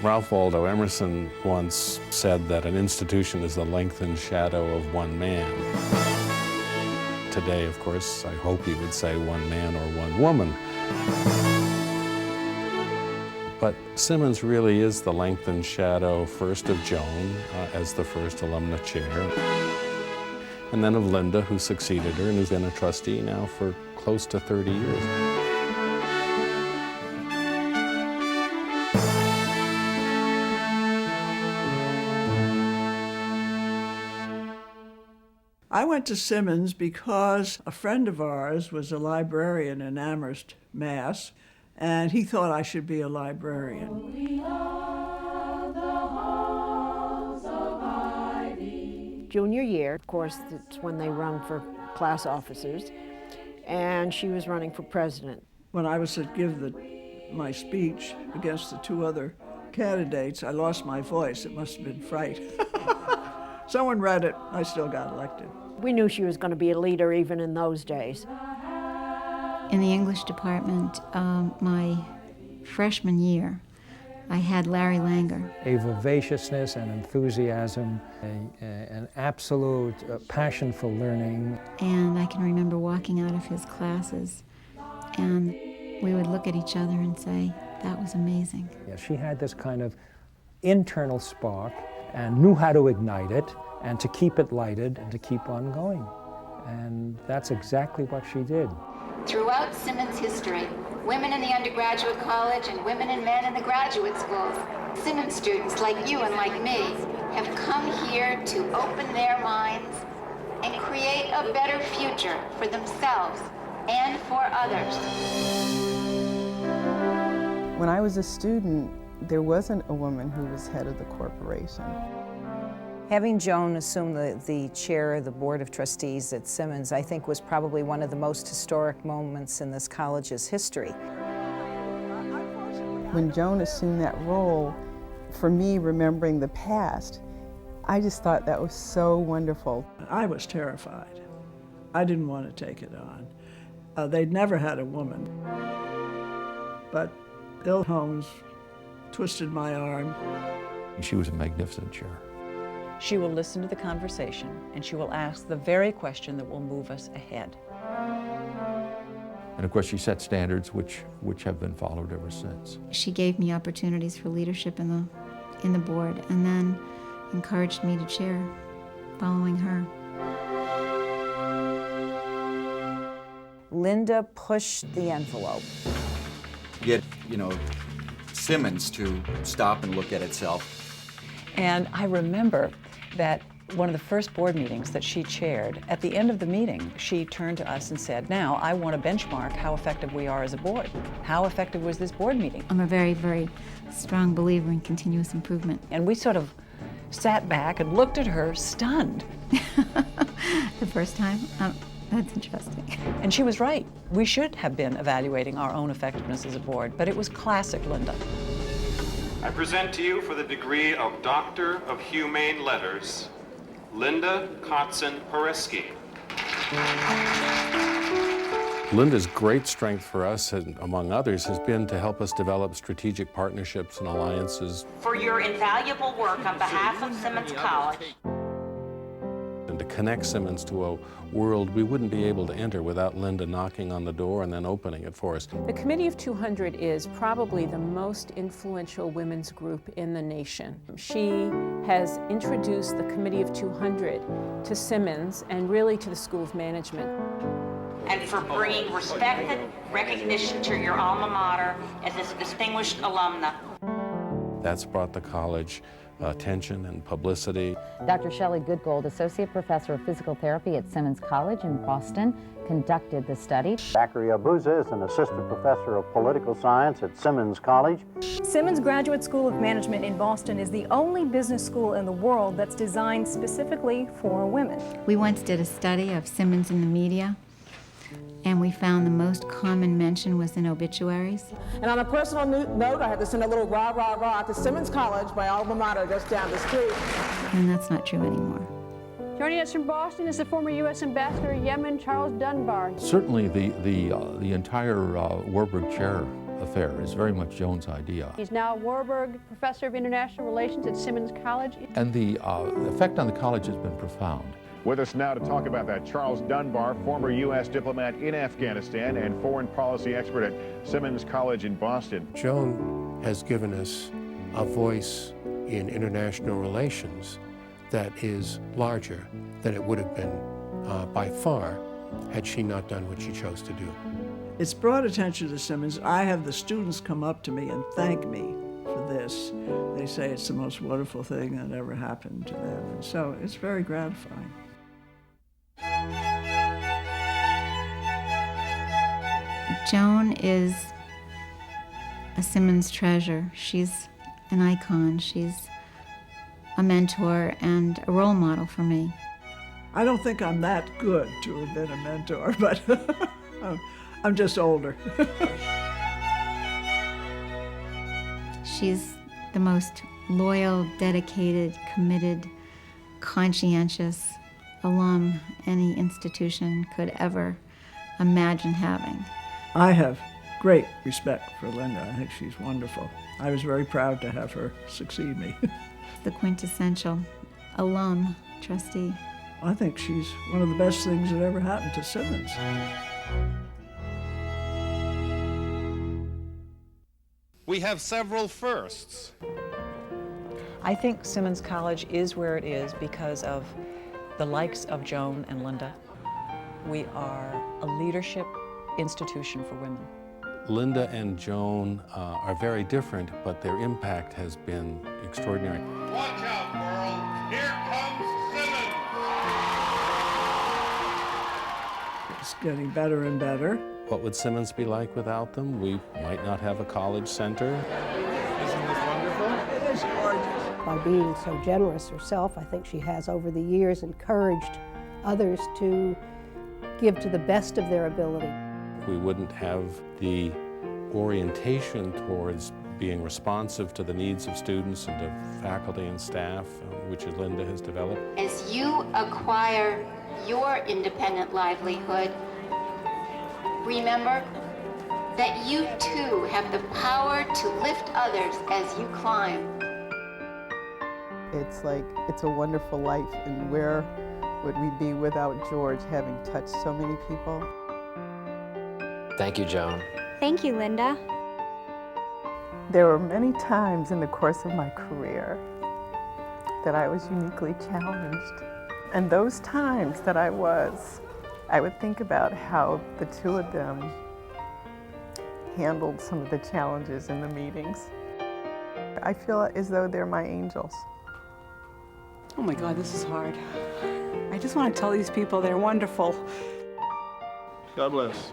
Ralph Waldo Emerson once said that an institution is the lengthened shadow of one man. Today, of course, I hope he would say one man or one woman. But Simmons really is the lengthened shadow, first of Joan as the first alumna chair, and then of Linda, who succeeded her and who's been a trustee now for close to 30 years. I went to Simmons because a friend of ours was a librarian in Amherst, Mass., and he thought I should be a librarian. Junior year, of course, that's when they run for class officers, and she was running for president. When I was to give my speech against the two other candidates, I lost my voice. It must have been fright. Someone read it. I still got elected. We knew she was going to be a leader even in those days. In the English department, my freshman year, I had Larry Langer. A vivaciousness and enthusiasm, an absolute passion for learning. And I can remember walking out of his classes, and we would look at each other and say, that was amazing. Yeah, she had this kind of internal spark and knew how to ignite it and to keep it lighted and to keep on going. And that's exactly what she did. Throughout Simmons history, women in the undergraduate college and women and men in the graduate schools, Simmons students like you and like me have come here to open their minds and create a better future for themselves and for others. When I was a student, there wasn't a woman who was head of the corporation. Having Joan assume the chair of the Board of Trustees at Simmons, I think, was probably one of the most historic moments in this college's history. When Joan assumed that role, for me, remembering the past, I just thought that was so wonderful. I was terrified. I didn't want to take it on. They'd never had a woman. But Bill Holmes twisted my arm. She was a magnificent chair. She will listen to the conversation, and she will ask the very question that will move us ahead. And of course, she set standards which have been followed ever since. She gave me opportunities for leadership in the board, and then encouraged me to chair, following her. Linda pushed the envelope. Get, Simmons to stop and look at itself. And I remember that one of the first board meetings that she chaired, at the end of the meeting, she turned to us and said, now I want to benchmark how effective we are as a board. How effective was this board meeting? I'm a very, very strong believer in continuous improvement. And we sort of sat back and looked at her stunned. The first time? That's interesting. And she was right. We should have been evaluating our own effectiveness as a board, but it was classic Linda. I present to you for the degree of Doctor of Humane Letters, Linda Kotzen-Pereski. Linda's great strength for us, among others, has been to help us develop strategic partnerships and alliances. For your invaluable work on behalf of Simmons College. And to connect Simmons to a world we wouldn't be able to enter without Linda knocking on the door and then opening it for us. The Committee of 200 is probably the most influential women's group in the nation. She has introduced the Committee of 200 to Simmons and really to the School of Management. And for bringing respect and recognition to your alma mater as this distinguished alumna. That's brought the college attention and publicity. Dr. Shelley Goodgold, Associate Professor of Physical Therapy at Simmons College in Boston, conducted the study. Zachary Abuza is an Assistant Professor of Political Science at Simmons College. Simmons Graduate School of Management in Boston is the only business school in the world that's designed specifically for women. We once did a study of Simmons in the media, and we found the most common mention was in obituaries. And on a personal note, I had to send a little rah, rah, rah to Simmons College, my alma mater, just down the street. And that's not true anymore. Joining us from Boston is the former U.S. Ambassador to Yemen, Charles Dunbar. Certainly the entire Warburg chair affair. It's very much Joan's idea. He's now Warburg Professor of International Relations at Simmons College. And the effect on the college has been profound. With us now to talk about that, Charles Dunbar, former U.S. diplomat in Afghanistan and foreign policy expert at Simmons College in Boston. Joan has given us a voice in international relations that is larger than it would have been by far had she not done what she chose to do. It's brought attention to Simmons. I have the students come up to me and thank me for this. They say it's the most wonderful thing that ever happened to them. And so it's very gratifying. Joan is a Simmons treasure. She's an icon. She's a mentor and a role model for me. I don't think I'm that good to have been a mentor, but I'm just older. She's the most loyal, dedicated, committed, conscientious alum any institution could ever imagine having. I have great respect for Linda. I think she's wonderful. I was very proud to have her succeed me. The quintessential alum trustee. I think she's one of the best things that ever happened to Simmons. We have several firsts. I think Simmons College is where it is because of the likes of Joan and Linda. We are a leadership institution for women. Linda and Joan are very different, but their impact has been extraordinary. Watch out, world. Here comes Simmons. It's getting better and better. What would Simmons be like without them? We might not have a college center. Isn't this wonderful? It is gorgeous. By being so generous herself, I think she has over the years encouraged others to give to the best of their ability. We wouldn't have the orientation towards being responsive to the needs of students and of faculty and staff, which Linda has developed. As you acquire your independent livelihood, remember that you too have the power to lift others as you climb. It's a wonderful life, and where would we be without George having touched so many people? Thank you, Joan. Thank you, Linda. There were many times in the course of my career that I was uniquely challenged. And those times that I would think about how the two of them handled some of the challenges in the meetings. I feel as though they're my angels. Oh my God, this is hard. I just want to tell these people they're wonderful. God bless.